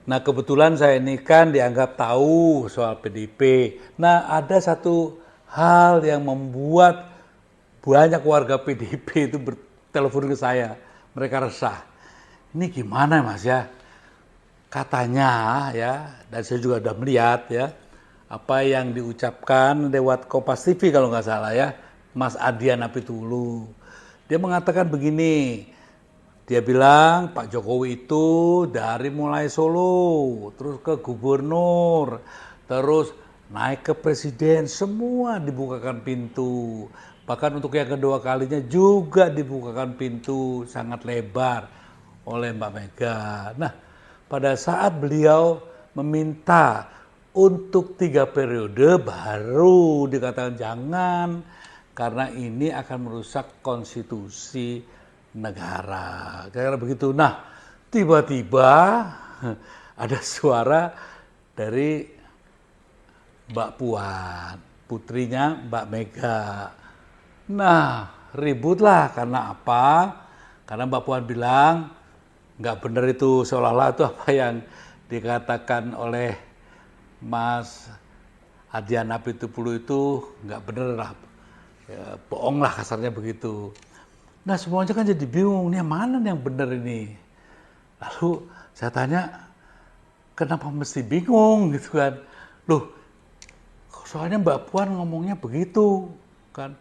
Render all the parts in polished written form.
Nah, kebetulan saya ini kan dianggap tahu soal PDIP. Nah, ada satu hal yang membuat banyak warga PDIP itu bertelepon ke saya. Mereka resah. Ini gimana Mas ya? Katanya ya, dan saya juga sudah melihat ya, apa yang diucapkan lewat Kompas TV kalau nggak salah ya, Mas Adian Apitulu. Dia mengatakan begini, dia bilang Pak Jokowi itu dari mulai Solo, terus ke gubernur, terus naik ke presiden, semua dibukakan pintu. Bahkan untuk yang kedua kalinya juga dibukakan pintu sangat lebar oleh Mbak Mega. Nah, pada saat beliau meminta untuk 3 periode baru dikatakan jangan karena ini akan merusak konstitusi negara. Kayak begitu. Nah, tiba-tiba ada suara dari Mbak Puan, putrinya Mbak Mega. Nah, ributlah karena apa? Karena Mbak Puan bilang nggak benar itu, seolah-olah itu apa yang dikatakan oleh Mas Adian Apitupulu itu nggak benar lah, ya, bohong lah kasarnya begitu. Nah semuanya kan jadi bingung, nih mana yang benar ini. Lalu saya tanya, kenapa mesti bingung gitu kan? Loh, soalnya Mbak Puan ngomongnya begitu kan,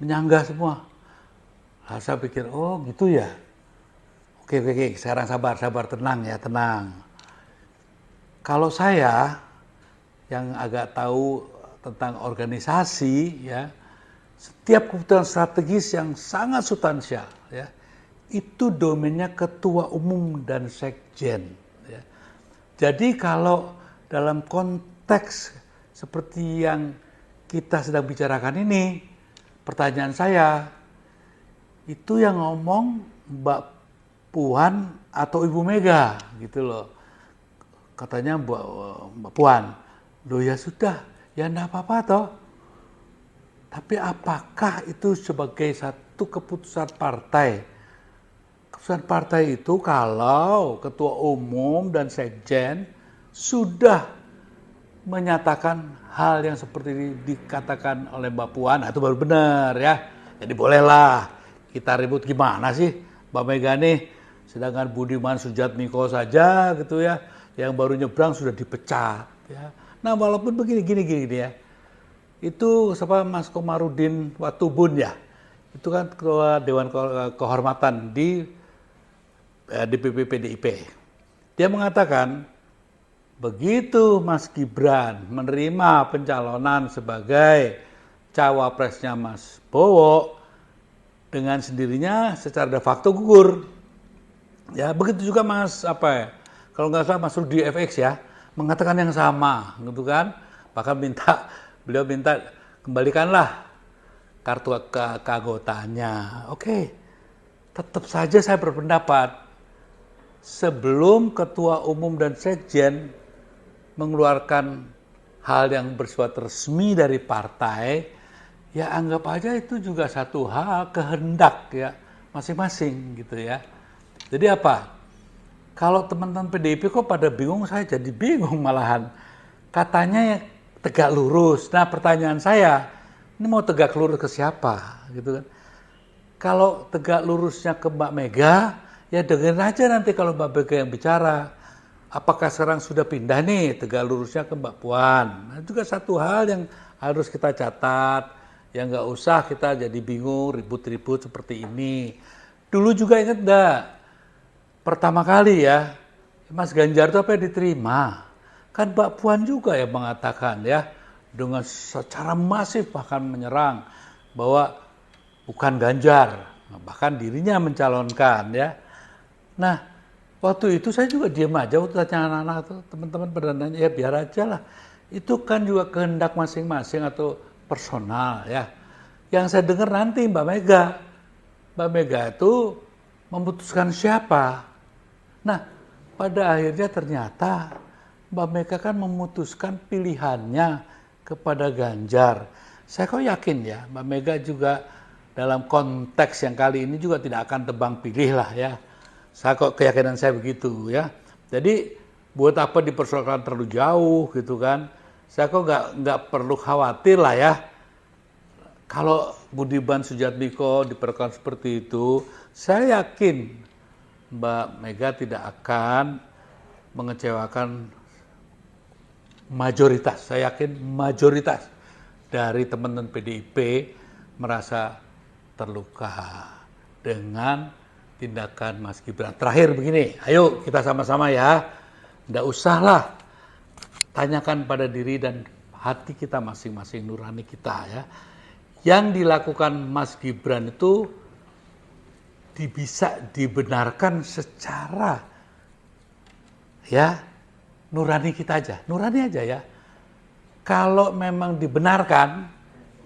menyanggah semua. Nah, saya pikir, oh gitu ya. Oke, sekarang sabar, tenang ya, tenang. Kalau saya yang agak tahu tentang organisasi ya, setiap keputusan strategis yang sangat substansial ya, itu domainnya ketua umum dan sekjen. Ya. Jadi kalau dalam konteks seperti yang kita sedang bicarakan ini, pertanyaan saya, itu yang ngomong Mbak Puan atau Ibu Mega gitu loh. Katanya Mbak Puan, loh ya sudah, ya enggak apa-apa toh. Tapi apakah itu sebagai satu keputusan partai? Keputusan partai itu kalau ketua umum dan sekjen sudah menyatakan hal yang seperti ini dikatakan oleh Mbak Puan, nah itu baru benar ya. Jadi bolehlah kita ribut gimana sih Mbak Mega nih, sedangkan Budiman Sujatmiko saja gitu ya, yang baru nyebrang sudah dipecat ya. Nah walaupun begini ya, itu siapa Mas Komarudin Watubun ya, itu kan ketua Dewan Kehormatan di DPP PDIP. Dia mengatakan begitu Mas Gibran menerima pencalonan sebagai cawapresnya Mas Bowo, dengan sendirinya secara de facto gugur. Ya, begitu juga Mas kalau nggak salah Mas Rudi FX ya, mengatakan yang sama, gitu kan? Bahkan beliau minta kembalikanlah kartu keanggotaannya. Oke. Tetap saja saya berpendapat sebelum ketua umum dan sekjen mengeluarkan hal yang bersifat resmi dari partai, ya anggap aja itu juga satu hal kehendak ya masing-masing gitu ya. Jadi apa? Kalau teman-teman PDIP kok pada bingung, saya jadi bingung malahan. Katanya ya tegak lurus. Nah pertanyaan saya, ini mau tegak lurus ke siapa gitu kan? Kalau tegak lurusnya ke Mbak Mega, ya dengerin aja nanti kalau Mbak Mega yang bicara. Apakah sekarang sudah pindah nih tegak lurusnya ke Mbak Puan? Nah, juga satu hal yang harus kita catat, yang nggak usah kita jadi bingung ribut-ribut seperti ini. Dulu juga ingat enggak? Pertama kali ya, Mas Ganjar itu apa yang diterima? Kan Mbak Puan juga yang mengatakan ya, dengan secara masif bahkan menyerang bahwa bukan Ganjar, bahkan dirinya mencalonkan ya. Nah, waktu itu saya juga diam aja waktu tanya anak-anak itu, teman-teman pada nanya, ya biar aja lah. Itu kan juga kehendak masing-masing atau personal ya. Yang saya dengar nanti Mbak Mega itu memutuskan siapa. Nah, pada akhirnya ternyata Mbak Mega kan memutuskan pilihannya kepada Ganjar. Saya kok yakin ya, Mbak Mega juga dalam konteks yang kali ini juga tidak akan tebang pilih lah ya. Saya kok keyakinan saya begitu ya. Jadi buat apa dipersoalkan terlalu jauh gitu kan. Saya kok nggak perlu khawatir lah ya. Kalau Budiman Sujatmiko diperlakukan seperti itu, saya yakin Mbak Mega tidak akan mengecewakan mayoritas. Saya yakin mayoritas dari teman-teman PDIP merasa terluka dengan tindakan Mas Gibran. Terakhir begini, ayo kita sama-sama ya, nggak usahlah tanyakan pada diri dan hati kita masing-masing, nurani kita ya. Yang dilakukan Mas Gibran itu bisa dibenarkan secara ya nurani kita aja, nurani aja ya. Kalau memang dibenarkan,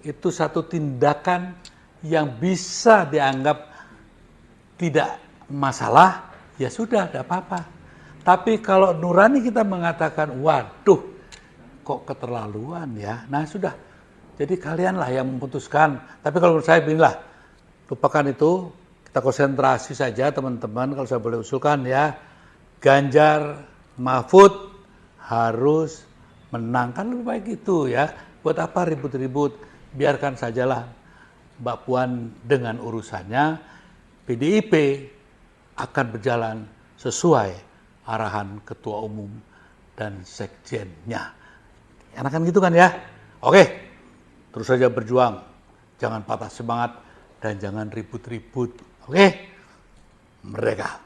itu satu tindakan yang bisa dianggap tidak masalah, ya sudah, tidak apa-apa. Tapi kalau nurani kita mengatakan, waduh, kok keterlaluan ya, nah sudah. Jadi kalianlah yang memutuskan. Tapi kalau menurut saya beginilah, lupakan itu, kita konsentrasi saja teman-teman, kalau saya boleh usulkan ya, Ganjar, Mahfud harus menang, kan lebih baik itu ya. Buat apa ribut-ribut, biarkan sajalah Mbak Puan dengan urusannya, PDIP akan berjalan sesuai arahan Ketua Umum dan Sekjennya. Enakan gitu kan ya? Oke. Terus saja berjuang, jangan patah semangat, dan jangan ribut-ribut. Oke? Merdeka!